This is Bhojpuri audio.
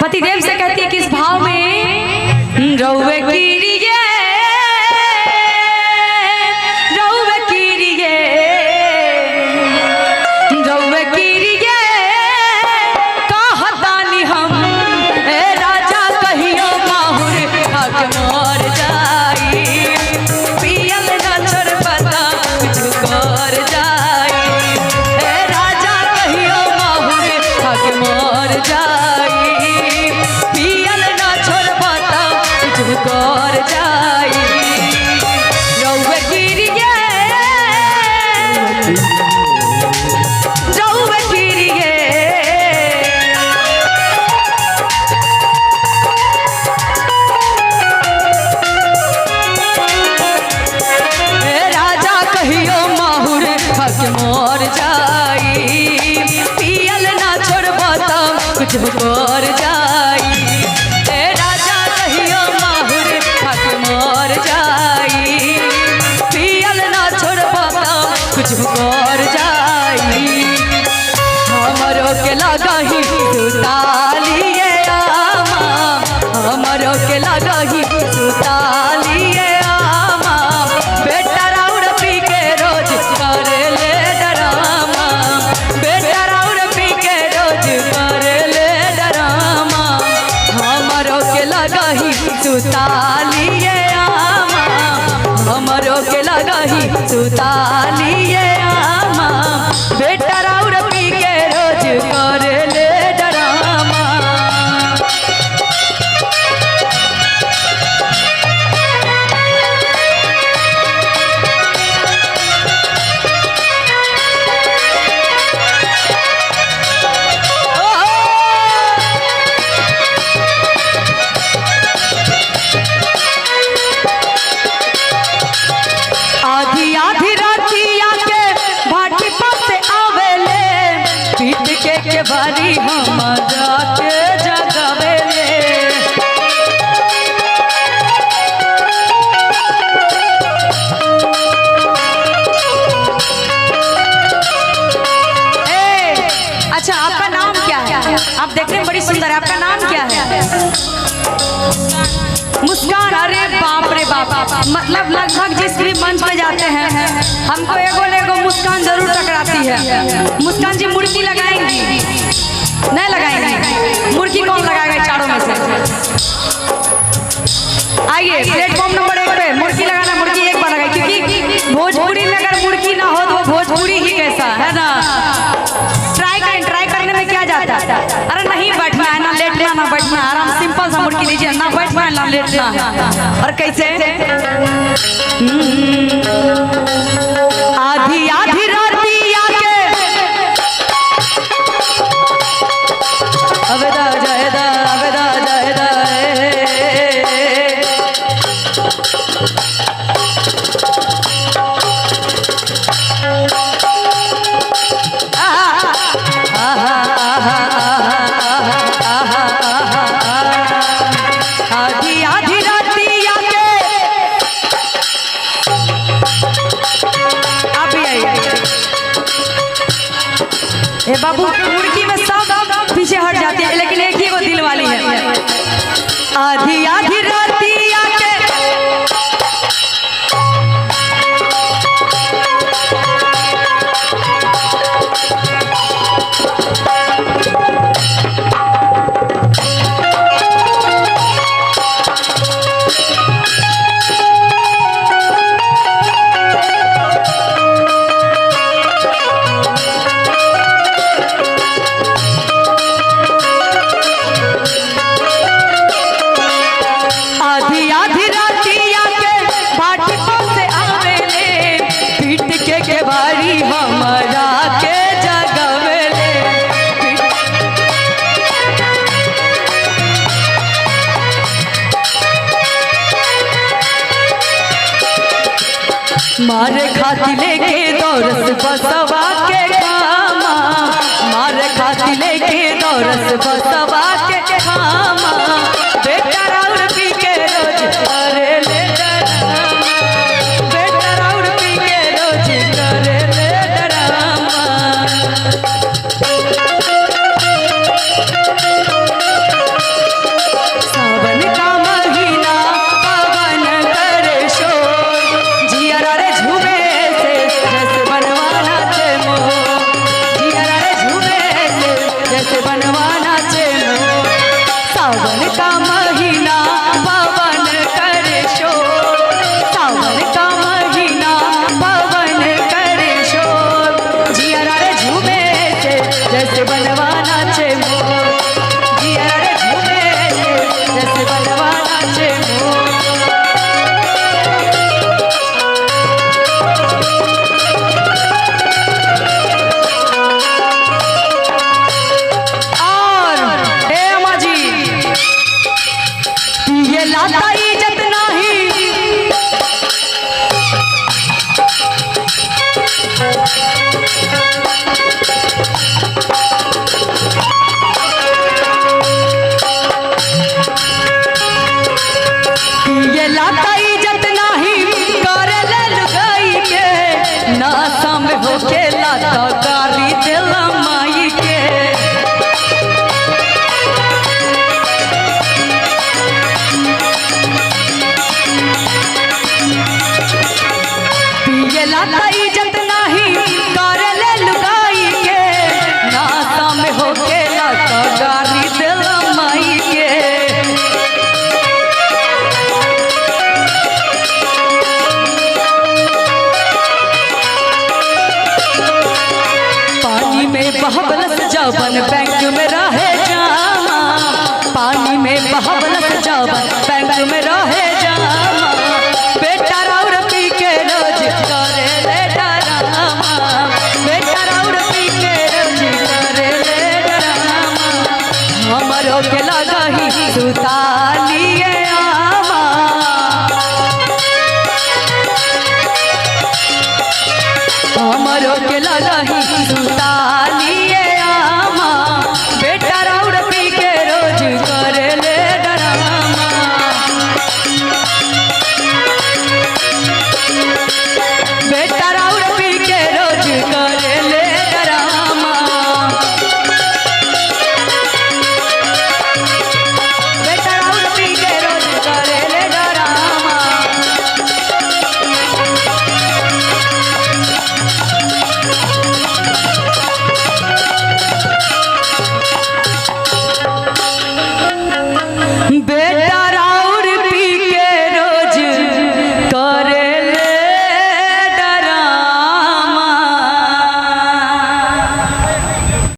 पतिदेव से कहती है किस भाव में, रउवे कीरिए रउवे कीरिए रउवे कीरिए कहतानी हम ए राजा कहियो माहुर हक मर जाई, पियल न छोड़ पता कुछ कर जाई, ए राजा कहियो माहुर हक मर जाई, पियल न छोड़ पता कुछ कर जाई, रउवे कीरिए रउवे कीरिए राजा कहियो माहुर हक मर जाई, पियल ना छोड़ब त कुछ कर जाई, राजा कहियो माहुर हक मर जाई, पियल ना छोड़ब त कुछ कर जाई, हमरो के लगही सुतालिए आमा, हमरो के लगही सुतालिए आमा, बेटा राउर पी के रोज करे ले डरामा, बेटा राउर पी के रोज करे ले डरामा, हमरो के लगही सुतालिए आमा, हमरो के लगही सुतालिए आमा, बेटा राउर पी के रोज करे ले डरामा। आधी आधी रातिया के भाटी पर से आवेले, पीट के बारी हमारा के जगावेले, अच्छा आपका नाम क्या है? आप देखने में बड़ी सुंदर है, आपका नाम क्या है? मुस्कान। अरे बाप रे बाप, मतलब लगभग जिस भी मंच पे जाते हैं हमको एगो न एगो मुस्कान जरूर टकराती है। मुस्कान जी मुर्गी लगाएंगी? नहीं लगाएंगी। मुर्गी कौन लगाएगा चारों में से? आइए प्लेटफॉर्म नंबर 1 पे मुर्गी लगाना, मुर्गी एक बार लगाए, क्योंकि भोजपुरी में अगर मुर्गी ना हो तो वो भोजपुरी ही कैसा है ना। ट्राई करने में क्या जाता है? अरे नहीं बैठना है, ना लेटना ना बैठना, आराम सिंपल सा मुर्गी लीजिए, ना बैठना है ना लेटना है। और कैसे? आधी आधी राती आके अबेदा जायदा अबेदा जायदा आधी आधी राती आके आप भी आइए। ए बाबू, मुर्गी में सब पीछे हट जाती है, लेकिन एक ही वो दिल वाली है। आधी आधी राती आके आधी आधी राती आके भाटी पर से आवेले, पीट के बारी हमारा के जगावेले, मारे खाती लेके दौरस बसवा के खामा, मारे खाती लेके दौरस बसवा के खामा, बेटा राउर पी के रोज करे ले डरामा, बेटा राउर पी के रोज करे ले डरामा। जवन बैंक में रहे जामा, पानी में बहावलस जवन बैंक में रहे जामा, बेटा राउर पी के रोज करे ले डरामा, बेटा राउर पी के रोज करे ले डरामा, हमरो के लगही सुतालिए आमा, हमरो के लगही सुतालिए आमा, बेटा राउर पी के रोज करे ले डरामा, बेटा राउर पी के रोज करे ले डरामा, बेटा राउर पी के रोज करे ले डरामा। बेटा